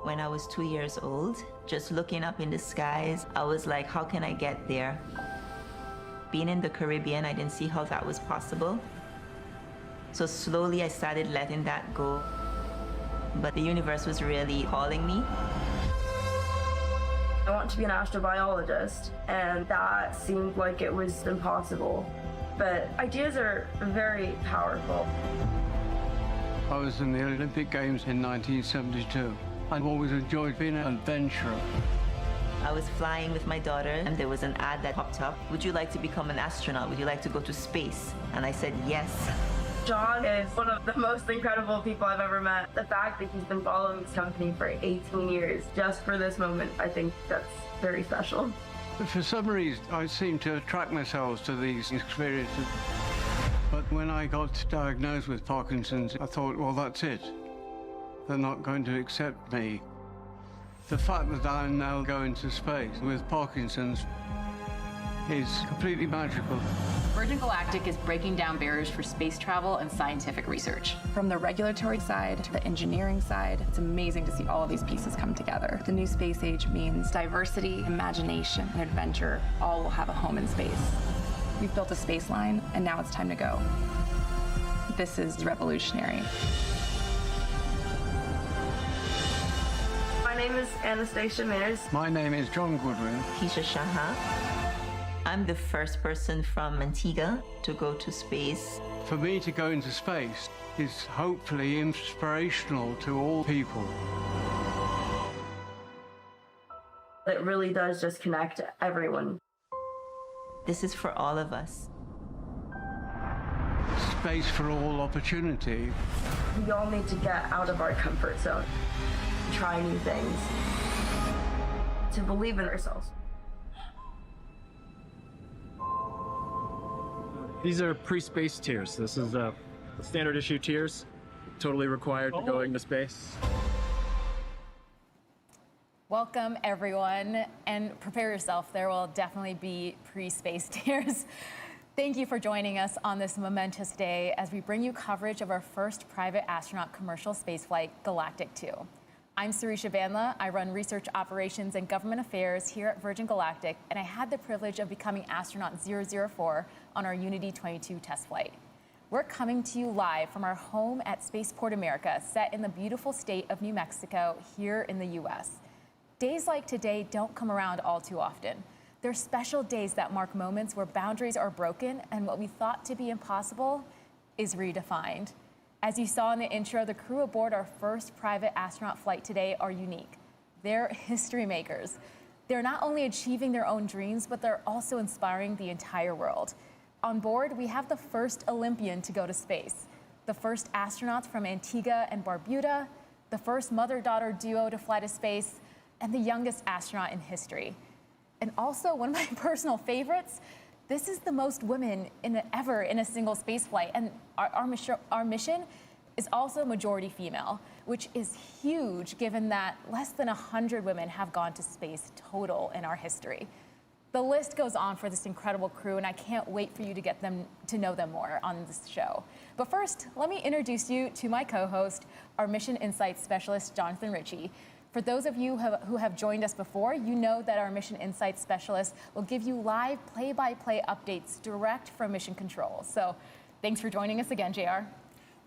When I was 2 years old, just looking up in the skies, I was like, how can I get there? Being in the Caribbean, I didn't see how that was possible. So slowly I started letting that go. But the universe was really calling me. I want to be an astrobiologist, and that seemed like it was impossible. But ideas are very powerful. I was in the Olympic Games in 1972. I've always enjoyed being an adventurer. I was flying with my daughter, and there was an ad that popped up. Would you like to become an astronaut? Would you like to go to space? And I said yes. John is one of the most incredible people I've ever met. The fact that he's been following this company for 18 years just for this moment, I think that's very special. For some reason, I seem to attract myself to these experiences. But when I got diagnosed with Parkinson's, I thought, well, that's it. They're not going to accept me. The fact that I'm now going to space with Parkinson's is completely magical. Virgin Galactic is breaking down barriers for space travel and scientific research. From the regulatory side to the engineering side, it's amazing to see all of these pieces come together. The new space age means diversity, imagination, and adventure all will have a home in space. We've built a space line, and now it's time to go. This is revolutionary. My name is Anastasia Mears. My name is John Goodwin. Keisha Shaha. I'm the first person from Antigua to go to space. For me to go into space is hopefully inspirational to all people. It really does just connect everyone. This is for all of us. Space for all opportunity. We all need to get out of our comfort zone, try new things, to believe in ourselves. These are pre-space tiers. This is standard issue tiers, totally required for going to space. Welcome, everyone, and prepare yourself. There will definitely be pre-space tears. Thank you for joining us on this momentous day as we bring you coverage of our first private astronaut commercial spaceflight, Galactic 2. I'm Sarisha Bandla. I run research operations and government affairs here at Virgin Galactic, and I had the privilege of becoming astronaut 004 on our Unity 22 test flight. We're coming to you live from our home at Spaceport America, set in the beautiful state of New Mexico here in the U.S. Days like today don't come around all too often. They're special days that mark moments where boundaries are broken and what we thought to be impossible is redefined. As you saw in the intro, the crew aboard our first private astronaut flight today are unique. They're history makers. They're not only achieving their own dreams, but they're also inspiring the entire world. On board, we have the first Olympian to go to space, the first astronauts from Antigua and Barbuda, the first mother-daughter duo to fly to space, and the youngest astronaut in history. And also, one of my personal favorites, this is the most women ever in a single space flight. And our mission is also majority female, which is huge given that less than 100 women have gone to space total in our history. The list goes on for this incredible crew, and I can't wait for you to get to know them more on this show. But first, let me introduce you to my co-host, our Mission Insights Specialist, Jonathan Ritchie. For those of you who have joined us before, you know that our Mission Insights Specialist will give you live play-by-play updates direct from Mission Control. So thanks for joining us again, JR.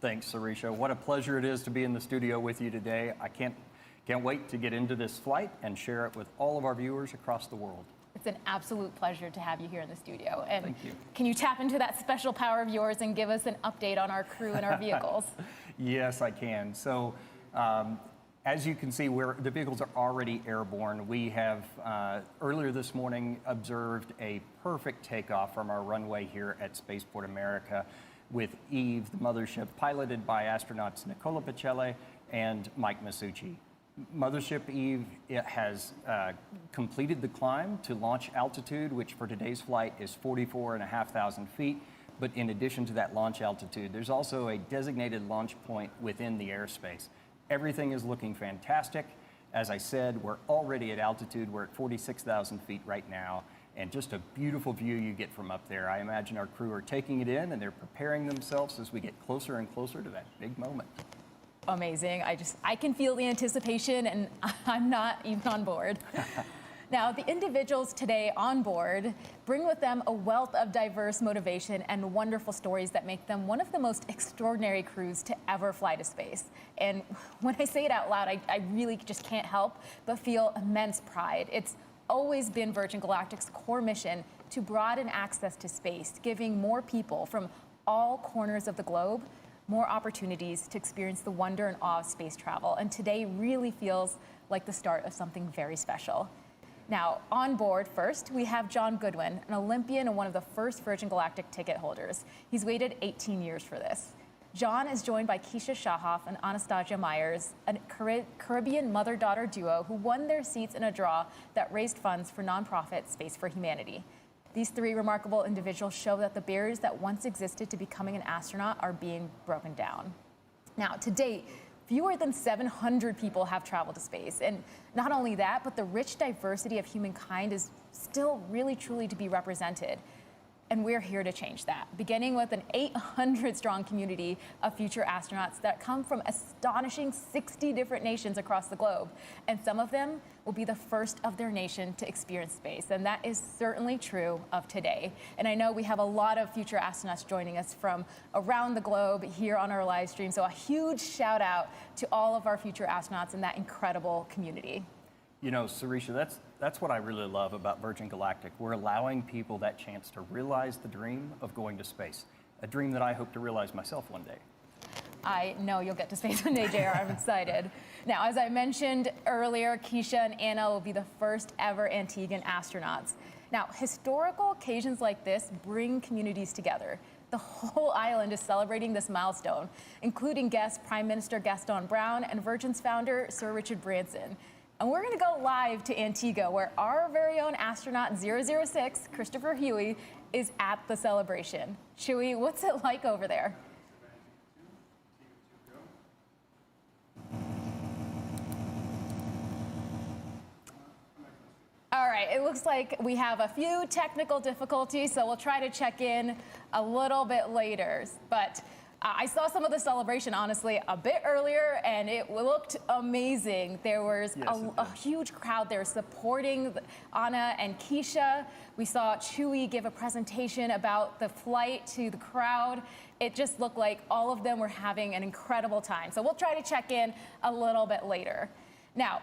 Thanks, Sarisha. What a pleasure it is to be in the studio with you today. I can't wait to get into this flight and share it with all of our viewers across the world. It's an absolute pleasure to have you here in the studio. And thank you. Can you tap into that special power of yours and give us an update on our crew and our vehicles? Yes, I can. So, as you can see, the vehicles are already airborne. We have, earlier this morning, observed a perfect takeoff from our runway here at Spaceport America with Eve, the mothership, piloted by astronauts Nicola Pacelli and Mike Masucci. Mothership Eve has completed the climb to launch altitude, which for today's flight is 44,500 feet. But in addition to that launch altitude, there's also a designated launch point within the airspace. Everything is looking fantastic. As I said, we're already at altitude. We're at 46,000 feet right now, and just a beautiful view you get from up there. I imagine our crew are taking it in, and they're preparing themselves as we get closer and closer to that big moment. Amazing. I can feel the anticipation, and I'm not even on board. Now, the individuals today on board bring with them a wealth of diverse motivation and wonderful stories that make them one of the most extraordinary crews to ever fly to space. And when I say it out loud, I really just can't help but feel immense pride. It's always been Virgin Galactic's core mission to broaden access to space, giving more people from all corners of the globe more opportunities to experience the wonder and awe of space travel. And today really feels like the start of something very special. Now, on board first, we have John Goodwin, an Olympian and one of the first Virgin Galactic ticket holders. He's waited 18 years for this. John is joined by Keisha Shahoff and Anastasia Myers, a Caribbean mother-daughter duo who won their seats in a draw that raised funds for nonprofit Space for Humanity. These three remarkable individuals show that the barriers that once existed to becoming an astronaut are being broken down. Now, to date, fewer than 700 people have traveled to space. And not only that, but the rich diversity of humankind is still really truly to be represented. And we're here to change that, beginning with an 800-strong community of future astronauts that come from astonishing 60 different nations across the globe. And some of them will be the first of their nation to experience space. And that is certainly true of today. And I know we have a lot of future astronauts joining us from around the globe here on our live stream. So a huge shout out to all of our future astronauts in that incredible community. You know, Sarisha, that's what I really love about Virgin Galactic. We're allowing people that chance to realize the dream of going to space, a dream that I hope to realize myself one day. I know you'll get to space one day, JR. I'm excited. Now, as I mentioned earlier, Keisha and Anna will be the first ever Antiguan astronauts. Now, historical occasions like this bring communities together. The whole island is celebrating this milestone, including guest Prime Minister Gaston Browne and Virgin's founder, Sir Richard Branson. And we're going to go live to Antigua, where our very own astronaut 006, Christopher Huey, is at the celebration. Huey, what's it like over there? All right, it looks like we have a few technical difficulties, so we'll try to check in a little bit later. But I saw some of the celebration, honestly, a bit earlier, and it looked amazing. There was a huge crowd there supporting Anna and Keisha. We saw Chewy give a presentation about the flight to the crowd. It just looked like all of them were having an incredible time. So we'll try to check in a little bit later. Now,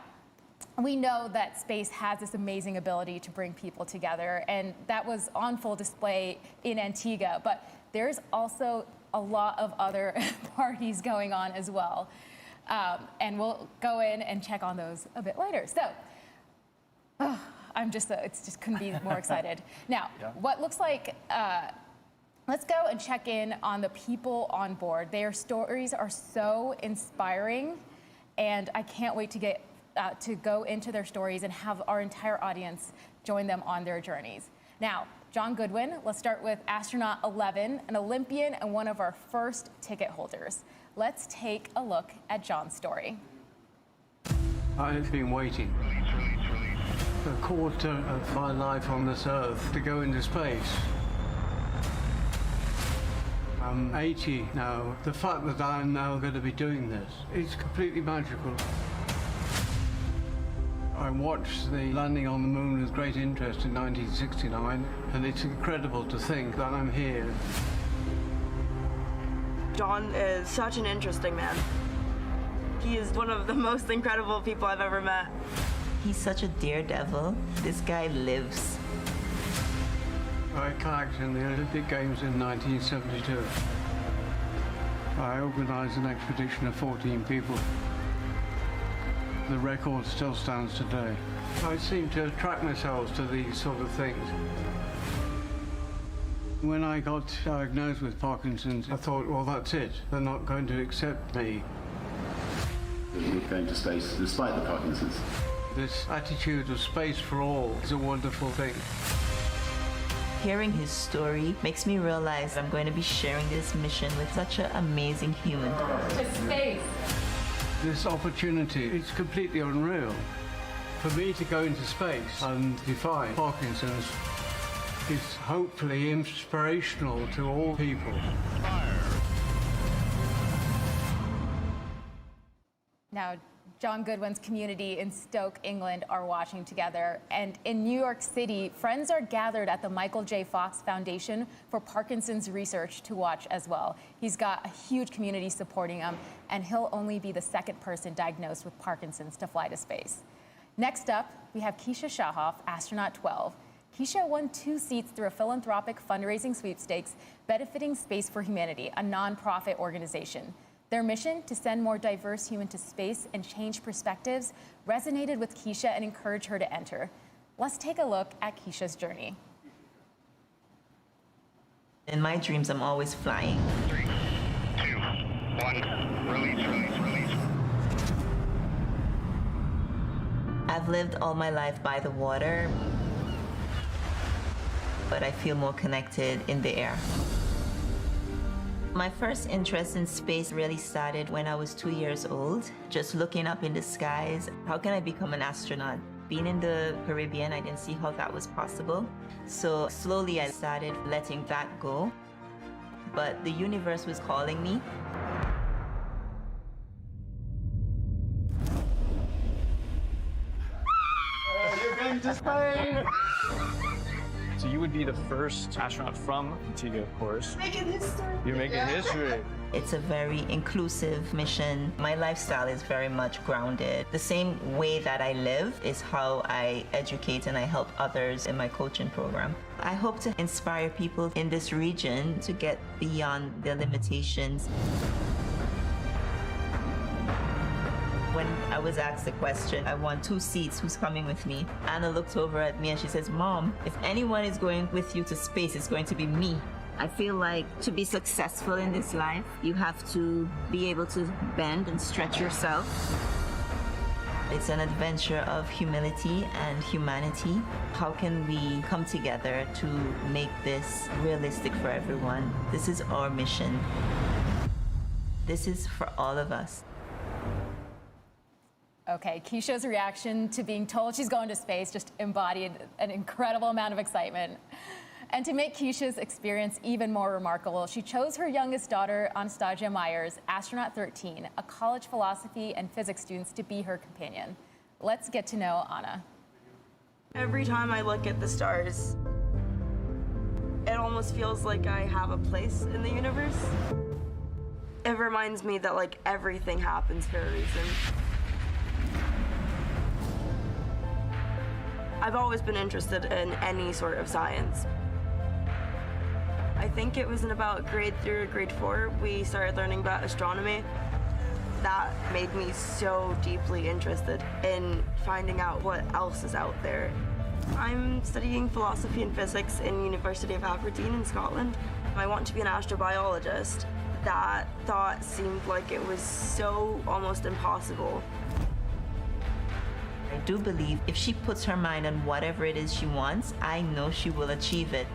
we know that space has this amazing ability to bring people together, and that was on full display in Antigua. But there's also a lot of other parties going on as well. And we'll go in and check on those a bit later. So, it's just couldn't be more excited. Now, what looks like, let's go and check in on the people on board. Their stories are so inspiring, and I can't wait to get to go into their stories and have our entire audience join them on their journeys. Now, John Goodwin, let's start with astronaut 11, an Olympian and one of our first ticket holders. Let's take a look at John's story. I've been waiting a quarter of my life on this Earth to go into space. I'm 80 now. The fact that I'm now going to be doing this, it's completely magical. I watched the landing on the moon with great interest in 1969, and it's incredible to think that I'm here. John is such an interesting man. He is one of the most incredible people I've ever met. He's such a daredevil. This guy lives. I kayaked in the Olympic Games in 1972. I organized an expedition of 14 people. The record still stands today. I seem to attract myself to these sort of things. When I got diagnosed with Parkinson's, I thought, well, that's it. They're not going to accept me. We're going to space despite the Parkinson's. This attitude of space for all is a wonderful thing. Hearing his story makes me realize I'm going to be sharing this mission with such an amazing human. To space. This opportunity is completely unreal. For me to go into space and defy Parkinson's is hopefully inspirational to all people. Now, John Goodwin's community in Stoke, England are watching together. And in New York City, friends are gathered at the Michael J. Fox Foundation for Parkinson's research to watch as well. He's got a huge community supporting him, and he'll only be the second person diagnosed with Parkinson's to fly to space. Next up, we have Keisha Shahoff, astronaut 12. Keisha won 2 seats through a philanthropic fundraising sweepstakes benefiting Space for Humanity, a nonprofit organization. Their mission, to send more diverse humans to space and change perspectives, resonated with Keisha and encouraged her to enter. Let's take a look at Keisha's journey. In my dreams, I'm always flying. 3, 2, 1, release. I've lived all my life by the water, but I feel more connected in the air. My first interest in space really started when I was 2 years old, just looking up in the skies. How can I become an astronaut? Being in the Caribbean, I didn't see how that was possible. So slowly I started letting that go. But the universe was calling me. You're going to space! So you would be the first astronaut from Antigua, of course. Making history. You're making history. It's a very inclusive mission. My lifestyle is very much grounded. The same way that I live is how I educate and I help others in my coaching program. I hope to inspire people in this region to get beyond their limitations. When I was asked the question, I won 2 seats, who's coming with me? Anna looked over at me and she says, Mom, if anyone is going with you to space, it's going to be me. I feel like to be successful in this life, you have to be able to bend and stretch yourself. It's an adventure of humility and humanity. How can we come together to make this realistic for everyone? This is our mission. This is for all of us. Okay, Keisha's reaction to being told she's going to space just embodied an incredible amount of excitement. And to make Keisha's experience even more remarkable, she chose her youngest daughter, Anastasia Myers, astronaut 13, a college philosophy and physics student, to be her companion. Let's get to know Anna. Every time I look at the stars, it almost feels like I have a place in the universe. It reminds me that like everything happens for a reason. I've always been interested in any sort of science. I think it was in about grade 3 or grade 4 we started learning about astronomy. That made me so deeply interested in finding out what else is out there. I'm studying philosophy and physics in University of Aberdeen in Scotland. I want to be an astrobiologist. That thought seemed like it was so almost impossible. I do believe if she puts her mind on whatever it is she wants, I know she will achieve it.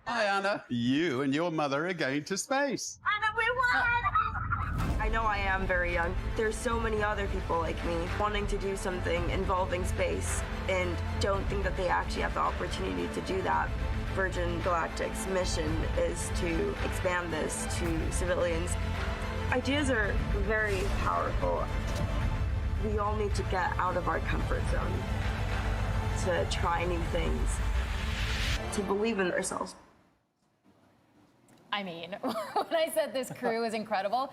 Hi, Anna. You and your mother are going to space. Anna, we won! I know I am very young. There's so many other people like me wanting to do something involving space and don't think that they actually have the opportunity to do that. Virgin Galactic's mission is to expand this to civilians. Ideas are very powerful. We all need to get out of our comfort zone, to try new things, to believe in ourselves. I mean, when I said this crew is incredible,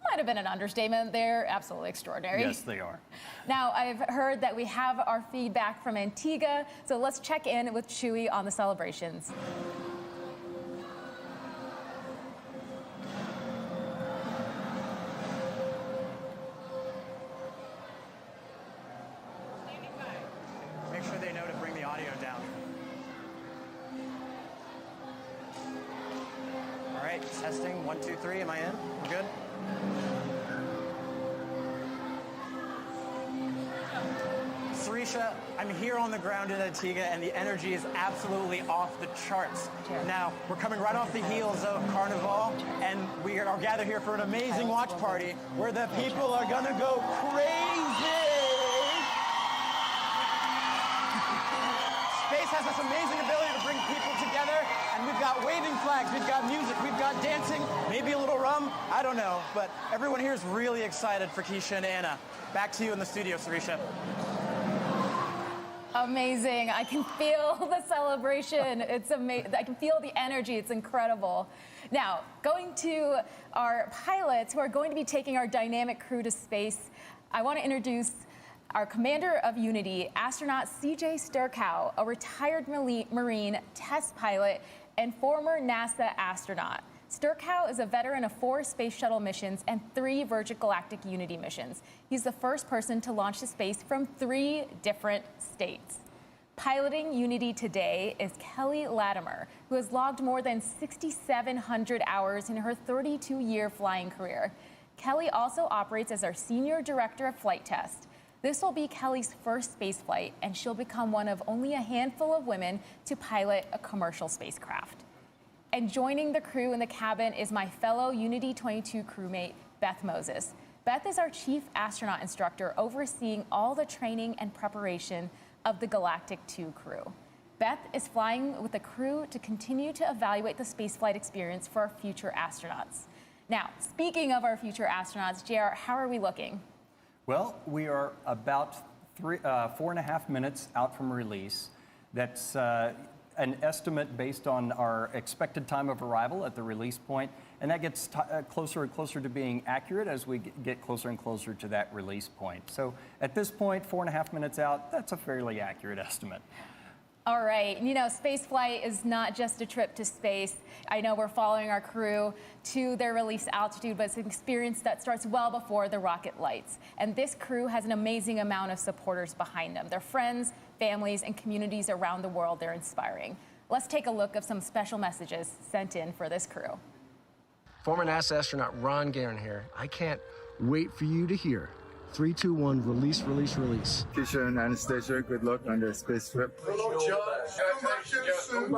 might have been an understatement. They're absolutely extraordinary. Yes, they are. Now, I've heard that we have our feedback from Antigua, so let's check in with Chewy on the celebrations. Make sure they know to bring the audio down. All right, testing, 1, 2, 3, am I in? We're good? Sarisha, I'm here on the ground in Antigua, and the energy is absolutely off the charts. Now, we're coming right off the heels of Carnival, and we are gathered here for an amazing watch party where the people are gonna go crazy! Space has this amazing ability to bring people together, and we've got waving flags, we've got music, we've got dancing, maybe a little rum, I don't know, but everyone here is really excited for Keisha and Anna. Back to you in the studio, Sarisha. Amazing. I can feel the celebration. It's amazing. I can feel the energy. It's incredible. Now, going to our pilots who are going to be taking our dynamic crew to space, I want to introduce our commander of Unity, astronaut CJ Sturkow, a retired Marine test pilot and former NASA astronaut. Sturkow is a veteran of 4 space shuttle missions and 3 Virgin Galactic Unity missions. He's the first person to launch to space from 3 different states. Piloting Unity today is Kelly Latimer, who has logged more than 6,700 hours in her 32-year flying career. Kelly also operates as our Senior Director of Flight Test. This will be Kelly's first space flight, and she'll become one of only a handful of women to pilot a commercial spacecraft. And joining the crew in the cabin is my fellow Unity 22 crewmate, Beth Moses. Beth is our chief astronaut instructor overseeing all the training and preparation of the Galactic 2 crew. Beth is flying with the crew to continue to evaluate the spaceflight experience for our future astronauts. Now, speaking of our future astronauts, JR, how are we looking? Well, we are about 4.5 minutes out from release. That's an estimate based on our expected time of arrival at the release point, and that gets closer and closer to being accurate as we get closer and closer to that release point. So at this point, 4.5 minutes out, that's a fairly accurate estimate. All right, you know, space flight is not just a trip to space. I know we're following our crew to their release altitude, but it's an experience that starts well before the rocket lights. And this crew has an amazing amount of supporters behind them. Their friends, families, and communities around the world they're inspiring. Let's take a look at some special messages sent in for this crew. Former NASA astronaut Ron Guerin here. I can't wait for you to hear 3, 2, 1, release, release, release. Keisha and Anastasia, good luck on your space trip.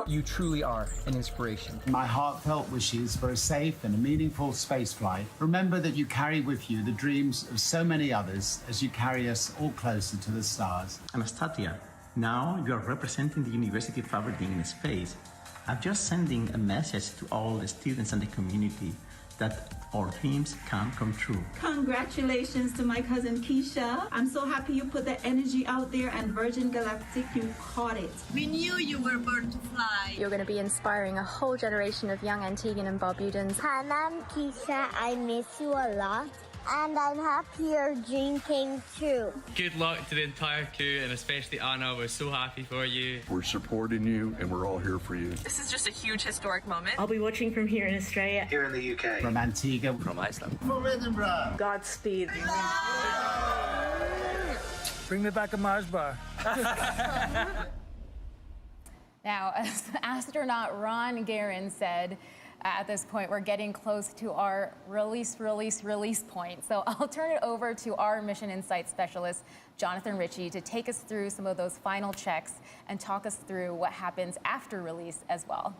You truly are an inspiration. My heartfelt wishes for a safe and a meaningful spaceflight. Remember that you carry with you the dreams of so many others as you carry us all closer to the stars. Anastasia, now you are representing the University of Aberdeen in space. I'm just sending a message to all the students and the community that our dreams can come true. Congratulations to my cousin Keisha. I'm so happy you put the energy out there, and Virgin Galactic, you caught it. We knew you were born to fly. You're going to be inspiring a whole generation of young Antiguan and Barbudans. Hi, I'm Keisha. I miss you a lot. And I'm happy your dream came true. Good luck to the entire crew, and especially Anna. We're so happy for you. We're supporting you, and we're all here for you. This is just a huge historic moment. I'll be watching from here in Australia. Here in the UK. From Antigua. From Iceland. From Edinburgh. Godspeed. Bring me back a Mars bar. Now, as astronaut Ron Guerin said, at this point, we're getting close to our release point. So I'll turn it over to our Mission Insight specialist, Jonathan Ritchie, to take us through some of those final checks and talk us through what happens after release as well.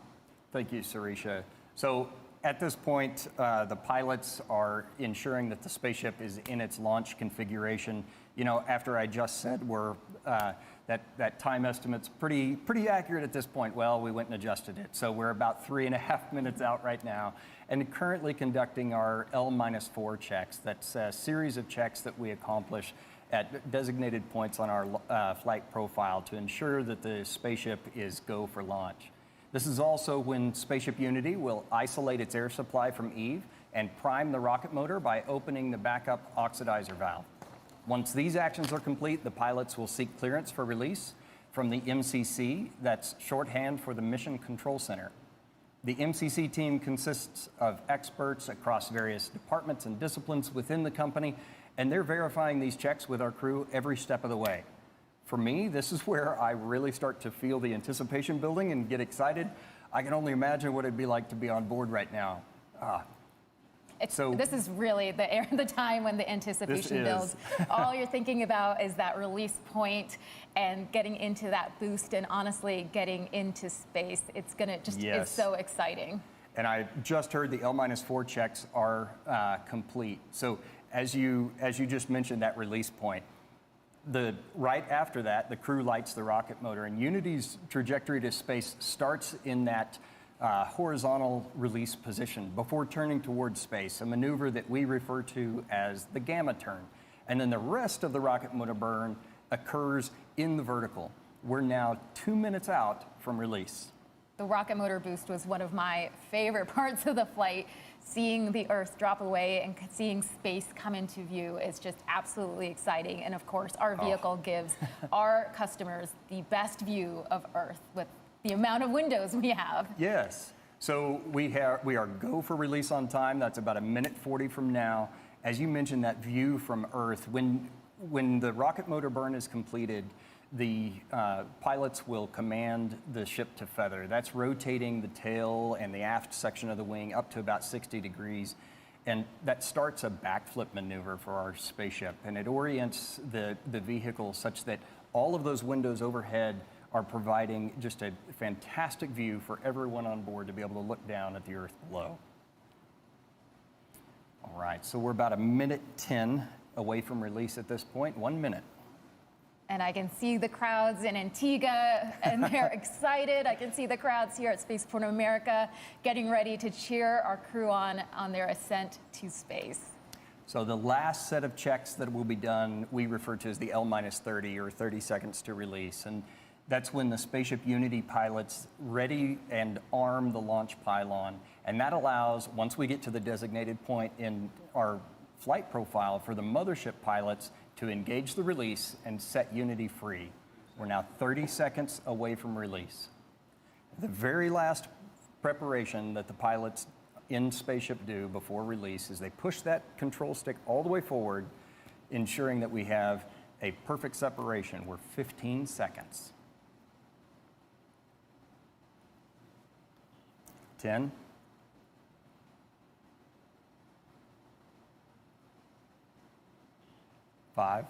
Thank you, Sarisha. So at this point, the pilots are ensuring that the spaceship is in its launch configuration. You know, after I just said that time estimate's pretty accurate at this point. Well, we went and adjusted it. So we're about 3.5 minutes out right now and currently conducting our L-4 checks. That's a series of checks that we accomplish at designated points on our flight profile to ensure that the spaceship is go for launch. This is also when Spaceship Unity will isolate its air supply from Eve and prime the rocket motor by opening the backup oxidizer valve. Once these actions are complete, the pilots will seek clearance for release from the MCC, that's shorthand for the Mission Control Center. The MCC team consists of experts across various departments and disciplines within the company, and they're verifying these checks with our crew every step of the way. For me, this is where I really start to feel the anticipation building and get excited. I can only imagine what it'd be like to be on board right now. This is really the time when the anticipation builds. All you're thinking about is that release point and getting into that boost, and honestly, getting into space. It's gonna just, it's so exciting. And I just heard the L-4 checks are complete. So as you just mentioned, that release point, right after that, the crew lights the rocket motor, and Unity's trajectory to space starts in that horizontal release position before turning towards space, a maneuver that we refer to as the gamma turn. And then the rest of the rocket motor burn occurs in the vertical. We're now 2 minutes out from release. The rocket motor boost was one of my favorite parts of the flight. Seeing the Earth drop away and seeing space come into view is just absolutely exciting. And of course, our vehicle gives our customers the best view of Earth with the amount of windows we have. Yes. So we are go for release on time. That's about 1:40 from now. As you mentioned, that view from Earth, when the rocket motor burn is completed, the pilots will command the ship to feather. That's rotating the tail and the aft section of the wing up to about 60 degrees. And that starts a backflip maneuver for our spaceship. And it orients the vehicle such that all of those windows overhead are providing just a fantastic view for everyone on board to be able to look down at the Earth below. All right, so we're about 1:10 away from release at this point, 1 minute. And I can see the crowds in Antigua, and they're excited. I can see the crowds here at Spaceport America getting ready to cheer our crew on their ascent to space. So the last set of checks that will be done, we refer to as the L-30, or 30 seconds to release. And that's when the Spaceship Unity pilots ready and arm the launch pylon. And that allows, once we get to the designated point in our flight profile, for the mothership pilots to engage the release and set Unity free. We're now 30 seconds away from release. The very last preparation that the pilots in spaceship do before release is they push that control stick all the way forward, ensuring that we have a perfect separation. We're 15 seconds. 10. 9. 5,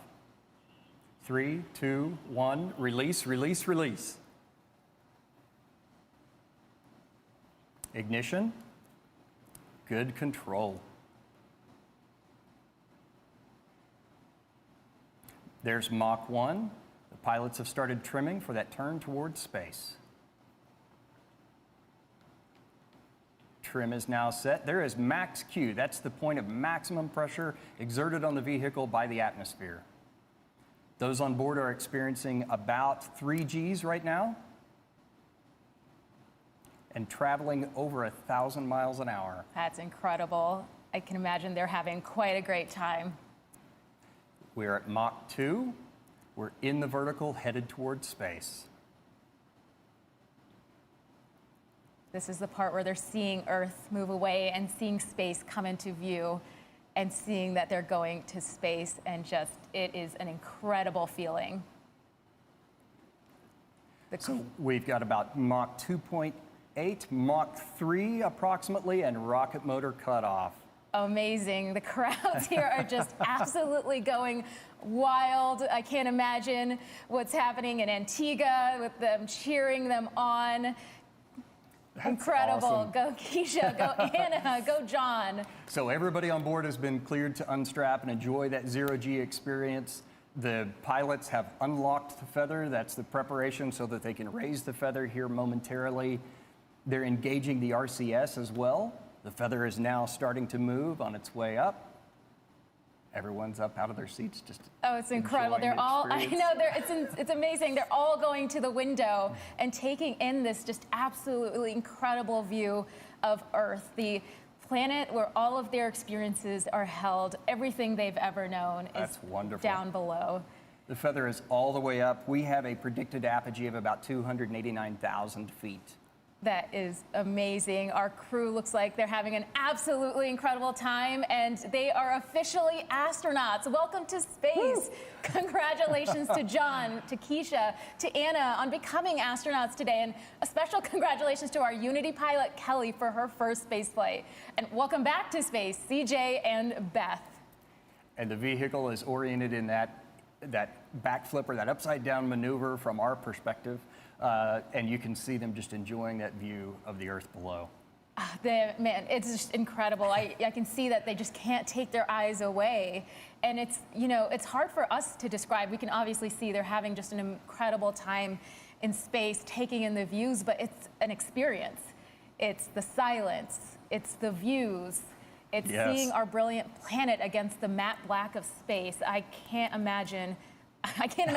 3, 2, 1. Release, release, release. Ignition. Good control. There's Mach 1. The pilots have started trimming for that turn towards space. Trim is now set. There is max Q. That's the point of maximum pressure exerted on the vehicle by the atmosphere. Those on board are experiencing about 3 Gs right now and traveling over 1,000 miles an hour. That's incredible. I can imagine they're having quite a great time. We're at Mach 2. We're in the vertical, headed towards space. This is the part where they're seeing Earth move away and seeing space come into view and seeing that they're going to space, and just, it is an incredible feeling. So we've got about Mach 2.8, Mach 3 approximately, and rocket motor cutoff. Amazing. The crowds here are just absolutely going wild. I can't imagine what's happening in Antigua with them cheering them on. That's incredible. awesome. Go Keisha, go Anna, go John. So everybody on board has been cleared to unstrap and enjoy that zero-G experience. The pilots have unlocked the feather. That's the preparation so that they can raise the feather here momentarily. They're engaging the RCS as well. The feather is now starting to move on its way up. Everyone's up out of their seats, just it's incredible. They're all, I know, it's amazing. They're all going to the window and taking in this just absolutely incredible view of Earth, the planet where all of their experiences are held. Everything they've ever known is down below. The feather is all the way up. We have a predicted apogee of about 289,000 feet. That is amazing. Our crew looks like they're having an absolutely incredible time, and they are officially astronauts. Welcome to space. Woo. Congratulations to John, to Keisha, to Anna on becoming astronauts today, and a special congratulations to our Unity pilot, Kelly, for her first space flight. And welcome back to space, CJ and Beth. And the vehicle is oriented in that backflip or that upside down maneuver from our perspective. And you can see them just enjoying that view of the Earth below. Man, it's just incredible. I can see that they just can't take their eyes away. And it's, you know, it's hard for us to describe. We can obviously see they're having just an incredible time in space, taking in the views, but it's an experience. It's the silence, it's the views, it's seeing our brilliant planet against the matte black of space. I can't imagine what, I can't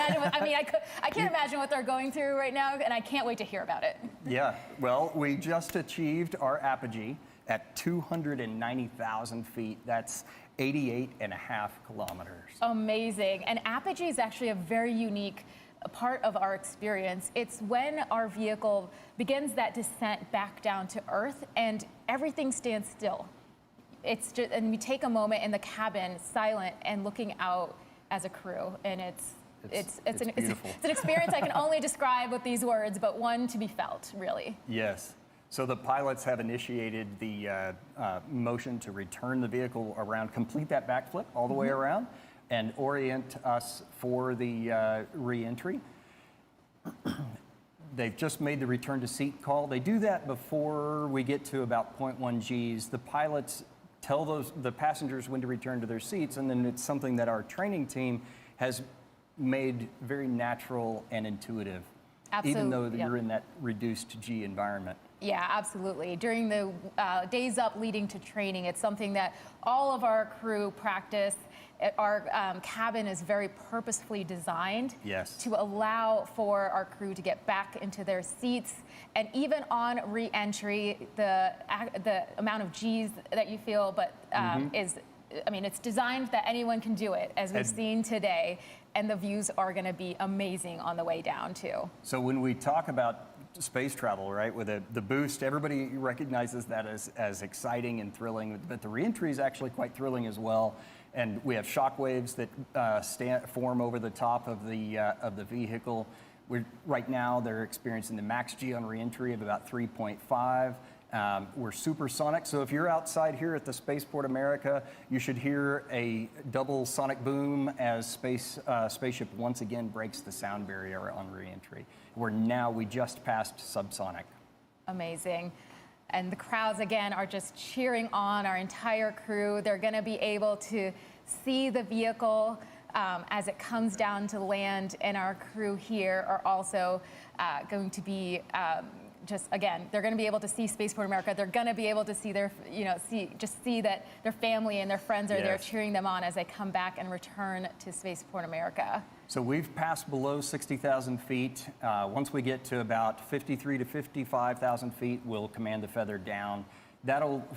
imagine what they're going through right now, and I can't wait to hear about it. Yeah, well, we just achieved our apogee at 290,000 feet. That's 88.5 kilometers. Amazing. And apogee is actually a very unique part of our experience. It's when our vehicle begins that descent back down to Earth and everything stands still. It's just, and we take a moment in the cabin, silent and looking out as a crew, and it's an experience I can only describe with these words, but one to be felt, really. Yes. So the pilots have initiated the motion to return the vehicle around, complete that backflip all the way around, and orient us for the re-entry. They've just made the return to seat call. They do that before we get to about 0.1 Gs. The pilots tell the passengers when to return to their seats, and then it's something that our training team has made very natural and intuitive, even though you're in that reduced G environment. Yeah, absolutely. During the days up leading to training, it's something that all of our crew practice. Our cabin is very purposefully designed to allow for our crew to get back into their seats. And even on re-entry, the amount of G's that you feel, but it's designed that anyone can do it, as we've seen today. And the views are going to be amazing on the way down, too. So when we talk about space travel, right, with the boost, everybody recognizes that as exciting and thrilling, but the re-entry is actually quite thrilling as well. And we have shock waves that form over the top of the vehicle. Right now, they're experiencing the max G on re-entry of about 3.5. We're supersonic, so if you're outside here at the Spaceport America, you should hear a double sonic boom as spaceship once again breaks the sound barrier on re-entry. We just passed subsonic. Amazing. And the crowds, again, are just cheering on our entire crew. They're going to be able to see the vehicle as it comes down to land, and our crew here are also going to be they're going to be able to see Spaceport America. They're going to be able to see their, see that their family and their friends are there cheering them on as they come back and return to Spaceport America. So we've passed below 60,000 feet. Once we get to about 53 to 55,000 feet, we'll command the feather down. That'll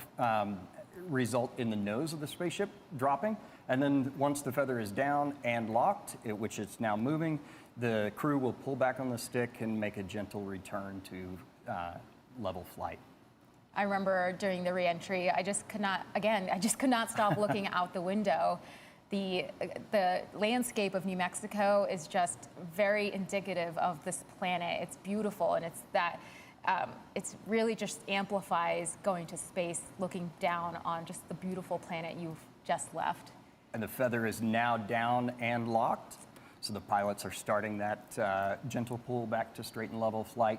result in the nose of the spaceship dropping. And then once the feather is down and locked, which it's now moving, the crew will pull back on the stick and make a gentle return to level flight. I remember during the re-entry, I just could not stop looking out the window. The landscape of New Mexico is just very indicative of this planet. It's beautiful, and it's really just amplifies going to space, looking down on just the beautiful planet you've just left. And the feather is now down and locked. So the pilots are starting that gentle pull back to straight and level flight.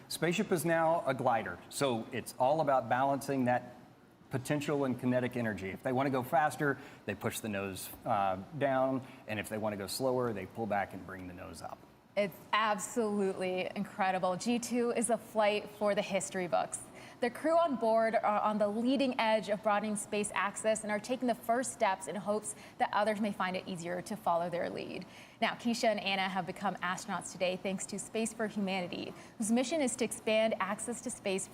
Spaceship is now a glider, so it's all about balancing that potential and kinetic energy. If they want to go faster, they push the nose down, and if they want to go slower, they pull back and bring the nose up. It's absolutely incredible. G2 is a flight for the history books. The crew on board are on the leading edge of broadening space access and are taking the first steps in hopes that others may find it easier to follow their lead. Now, Keisha and Anna have become astronauts today thanks to Space for Humanity, whose mission is to expand access to space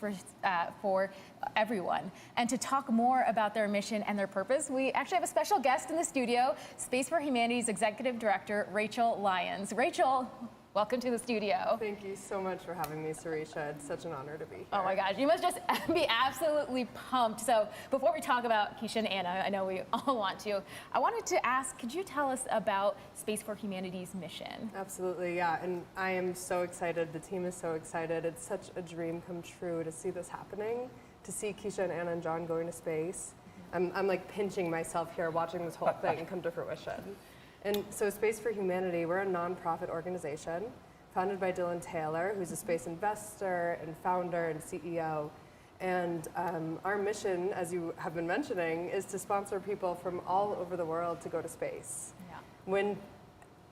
for everyone. And to talk more about their mission and their purpose, we actually have a special guest in the studio, Space for Humanity's Executive Director, Rachel Lyons. Rachel, welcome to the studio. Thank you so much for having me, Sarisha. It's such an honor to be here. Oh my gosh, you must just be absolutely pumped. So before we talk about Keisha and Anna, I know we all want to, I wanted to ask, could you tell us about Space for Humanity's mission? Absolutely, yeah, and I am so excited. The team is so excited. It's such a dream come true to see this happening, to see Keisha and Anna and John going to space. I'm like pinching myself here watching this whole thing come to fruition. And so Space for Humanity, we're a nonprofit organization founded by Dylan Taylor, who's a space investor and founder and CEO. And our mission, as you have been mentioning, is to sponsor people from all over the world to go to space. Yeah.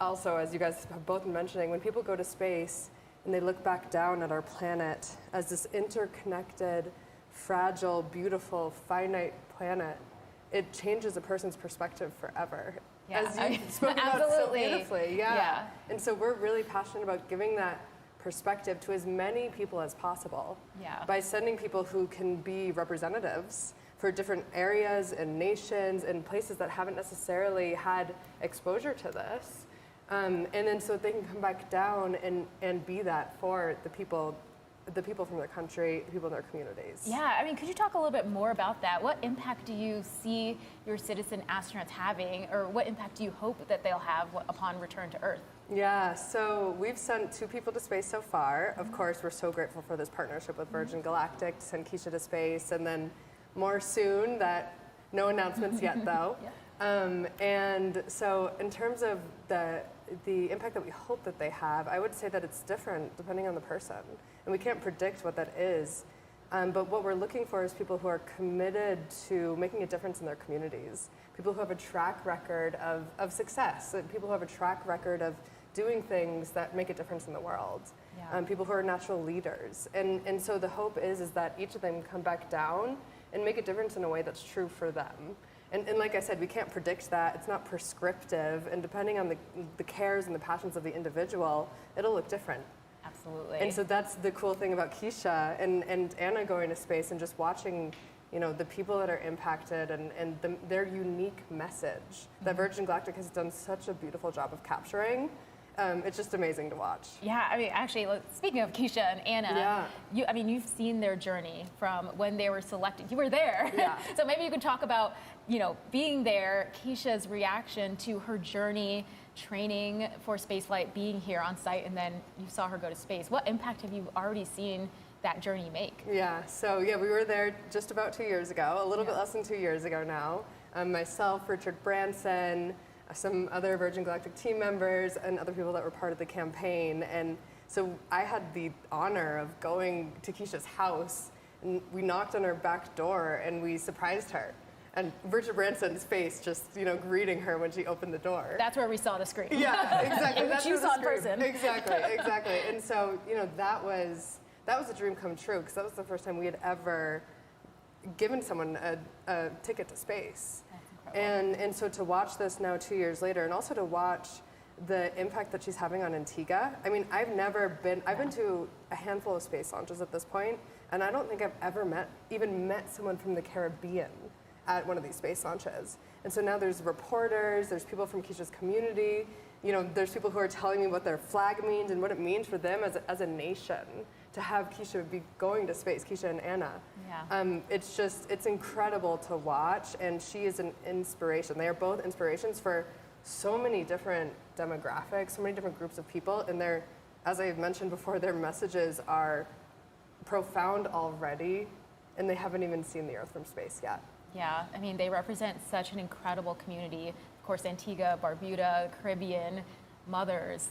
Also, as you guys have both been mentioning, when people go to space and they look back down at our planet as this interconnected, fragile, beautiful, finite planet, it changes a person's perspective forever. Yeah, as you spoke about so beautifully, yeah. And so we're really passionate about giving that perspective to as many people as possible by sending people who can be representatives for different areas and nations and places that haven't necessarily had exposure to this. And then so they can come back down and be that for the people from their country, the people in their communities. Yeah, I mean, could you talk a little bit more about that? What impact do you see your citizen astronauts having, or what impact do you hope that they'll have upon return to Earth? Yeah, so we've sent 2 people to space so far. Of course, we're so grateful for this partnership with Virgin Galactic to send Keisha to space, and then more soon, no announcements yet though. And so in terms of the impact that we hope that they have, I would say that it's different depending on the person. And we can't predict what that is. But what we're looking for is people who are committed to making a difference in their communities, people who have a track record of success, people who have a track record of doing things that make a difference in the world, people who are natural leaders. And so the hope is that each of them come back down and make a difference in a way that's true for them. And like I said, we can't predict that. It's not prescriptive. And depending on the cares and the passions of the individual, it'll look different. Absolutely. And so that's the cool thing about Keisha and Anna going to space and just watching, the people that are impacted and their unique message that Virgin Galactic has done such a beautiful job of capturing. It's just amazing to watch. Yeah, I mean, actually, speaking of Keisha and Anna, you've seen their journey from when they were selected. You were there. Yeah. So maybe you could talk about, being there, Keisha's reaction to her journey training for spaceflight, being here on site, and then you saw her go to space. What impact have you already seen that journey make? Yeah, so we were there just about 2 years ago, a little bit less than 2 years ago now. Myself, Richard Branson, some other Virgin Galactic team members, and other people that were part of the campaign. And so I had the honor of going to Keisha's house, and we knocked on her back door and we surprised her. And Richard Branson's face just, greeting her when she opened the door. That's where we saw the screen. Yeah, exactly. That's you saw in person. Exactly, exactly. And so, that was a dream come true, because that was the first time we had ever given someone a ticket to space. That's incredible. And so to watch this now 2 years later, and also to watch the impact that she's having on Antigua. I mean, I've been to a handful of space launches at this point, and I don't think I've ever met someone from the Caribbean at one of these space launches. And so now there's reporters, there's people from Keisha's community, there's people who are telling me what their flag means and what it means for them as a nation to have Keisha be going to space, Keisha and Anna. Yeah. It's incredible to watch, and she is an inspiration. They are both inspirations for so many different demographics, so many different groups of people, and as I've mentioned before, their messages are profound already, and they haven't even seen the Earth from space yet. Yeah, I mean, they represent such an incredible community. Of course, Antigua, Barbuda, Caribbean, mothers,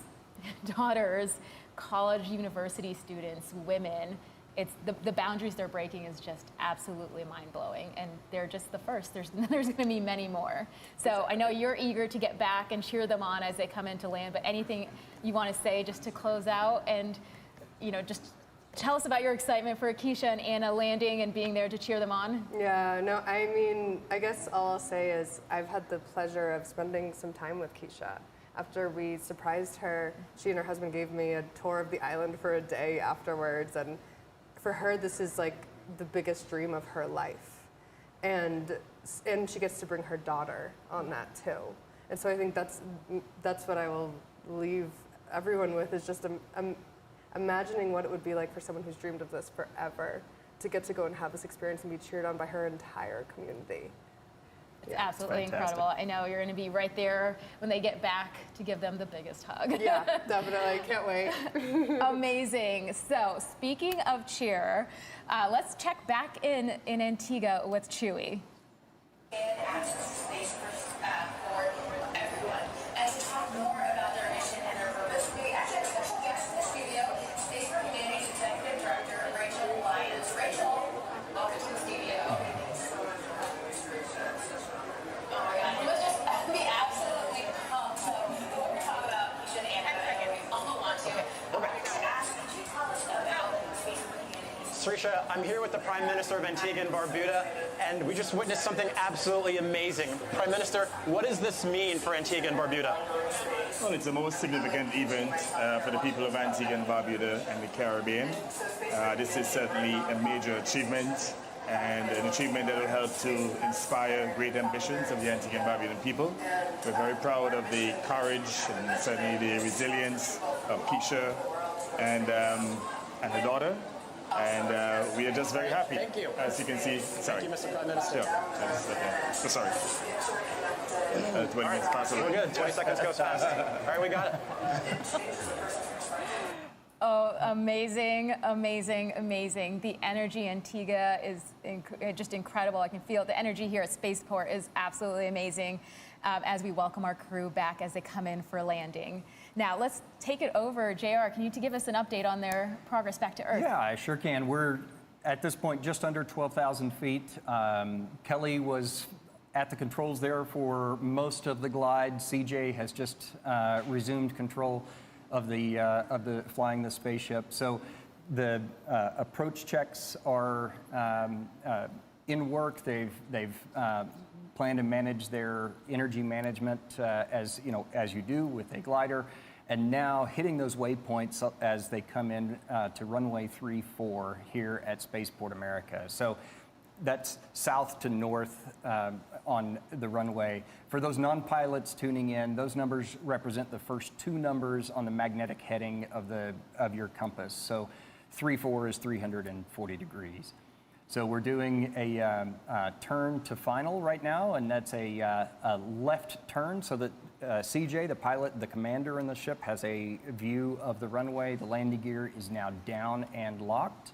daughters, college, university students, women. It's the boundaries they're breaking is just absolutely mind-blowing, and they're just the first. There's going to be many more. So I know you're eager to get back and cheer them on as they come into land, but anything you want to say just to close out and, just tell us about your excitement for Keisha and Anna landing and being there to cheer them on. Yeah, no, I mean, I guess all I'll say is I've had the pleasure of spending some time with Keisha. After we surprised her, she and her husband gave me a tour of the island for a day afterwards, and for her, this is like the biggest dream of her life. And she gets to bring her daughter on that too. And so I think that's what I will leave everyone with, is just imagining what it would be like for someone who's dreamed of this forever to get to go and have this experience and be cheered on by her entire community. It's absolutely incredible. I know you're going to be right there when they get back to give them the biggest hug. Yeah, definitely. Can't wait. Amazing. So, speaking of cheer, let's check back in Antigua with Chewy. Access to space for everyone. And to talk more about their mission and their purpose, we actually have a special guest in the studio, Space for Humanity's Executive Director, Rachel Lyons. Rachel, welcome to the studio. Oh my God, you must just be absolutely pumped. So, we're going to talk about Keisha and Anna, and we also want to ask, could you tell us about Space for Humanity? Srisha, I'm here with the Prime Minister of Antigua and Barbuda, and we just witnessed something absolutely amazing. Prime Minister, what does this mean for Antigua and Barbuda? Well, it's the most significant event for the people of Antigua and Barbuda and the Caribbean. This is certainly a major achievement, and an achievement that will help to inspire great ambitions of the Antigua and Barbudan people. We're very proud of the courage and certainly the resilience of Keisha and her daughter. And we are just very happy. Thank you. As you can see, sorry. Thank you, Mr. Prime Minister. Yeah, so sorry. 20 minutes past. We're good. 20 seconds goes fast. All right, we got it. Oh, amazing, amazing, amazing. The energy in Antigua is just incredible. I can feel it. The energy here at Spaceport is absolutely amazing as we welcome our crew back as they come in for landing. Now, let's take it over. JR, can you give us an update on their progress back to Earth? Yeah, I sure can. We're, at this point, just under 12,000 feet. Kelly was at the controls there for most of the glide. CJ has just resumed control of the flying the spaceship. So the approach checks are in work. They've planned to manage their energy management as you do with a glider, and now hitting those waypoints as they come in to runway 34 here at Spaceport America. So that's south to north on the runway. For those non-pilots tuning in, those numbers represent the first two numbers on the magnetic heading of your compass. So 34 is 340 degrees. So we're doing a turn to final right now, and that's a left turn so that CJ, the pilot, the commander in the ship, has a view of the runway. The landing gear is now down and locked.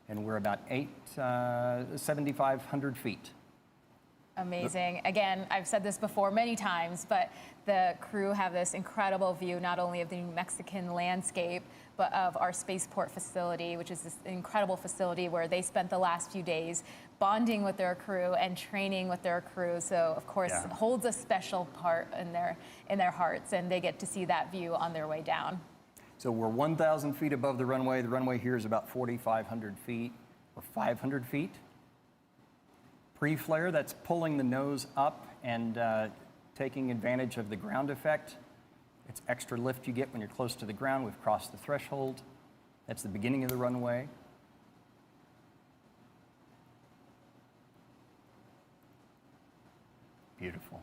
And we're about 7,500 feet. Amazing. Again, I've said this before many times, but the crew have this incredible view, not only of the New Mexican landscape, but of our spaceport facility, which is this incredible facility where they spent the last few days bonding with their crew and training with their crew. So, of course, it holds a special part in their hearts, and they get to see that view on their way down. So we're 1,000 feet above the runway. The runway here is about 4,500 feet or 500 feet. Pre-flare, that's pulling the nose up and taking advantage of the ground effect. It's extra lift you get when you're close to the ground. We've crossed the threshold. That's the beginning of the runway. Beautiful.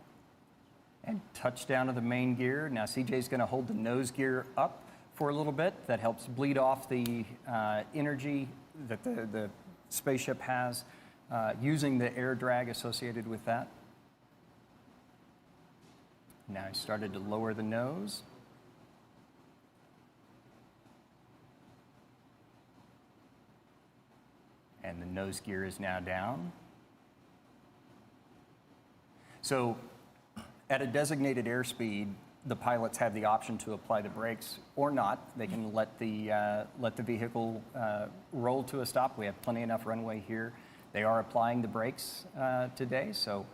And touchdown of the main gear. Now CJ's going to hold the nose gear up for a little bit. That helps bleed off the energy that the spaceship has, using the air drag associated with that. Now he started to lower the nose. And the nose gear is now down. So at a designated airspeed, the pilots have the option to apply the brakes or not. They can let the vehicle roll to a stop. We have plenty enough runway here. They are applying the brakes today, so.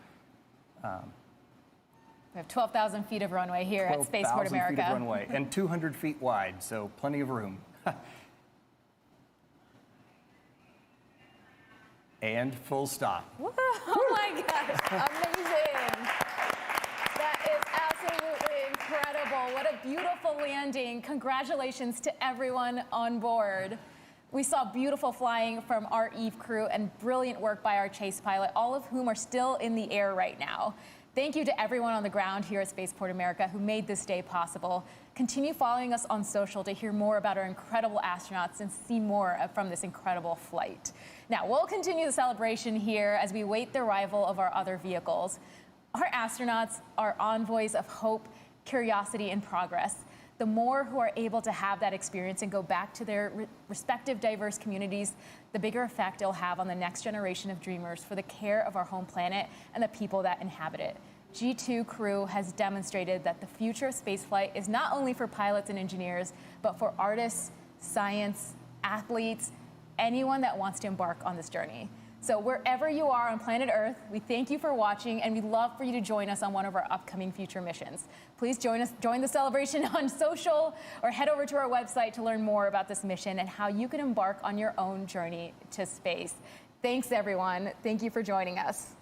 We have 12,000 feet of runway here at Spaceport America. 12,000 feet of runway and 200 feet wide, so plenty of room. And full stop. Oh my gosh, amazing. That is absolutely incredible. What a beautiful landing. Congratulations to everyone on board. We saw beautiful flying from our Eve crew and brilliant work by our chase pilot, all of whom are still in the air right now. Thank you to everyone on the ground here at Spaceport America who made this day possible. Continue following us on social to hear more about our incredible astronauts and see more from this incredible flight. Now, we'll continue the celebration here as we wait the arrival of our other vehicles. Our astronauts are envoys of hope, curiosity, and progress. The more who are able to have that experience and go back to their respective diverse communities, the bigger effect it'll have on the next generation of dreamers for the care of our home planet and the people that inhabit it. G2 crew has demonstrated that the future of spaceflight is not only for pilots and engineers, but for artists, science, athletes, anyone that wants to embark on this journey. So wherever you are on planet Earth, we thank you for watching, and we'd love for you to join us on one of our upcoming future missions. Please join the celebration on social, or head over to our website to learn more about this mission and how you can embark on your own journey to space. Thanks, everyone. Thank you for joining us.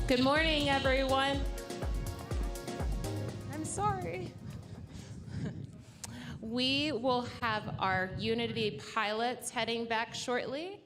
Good morning, everyone. I'm sorry. We will have our Unity pilots heading back shortly.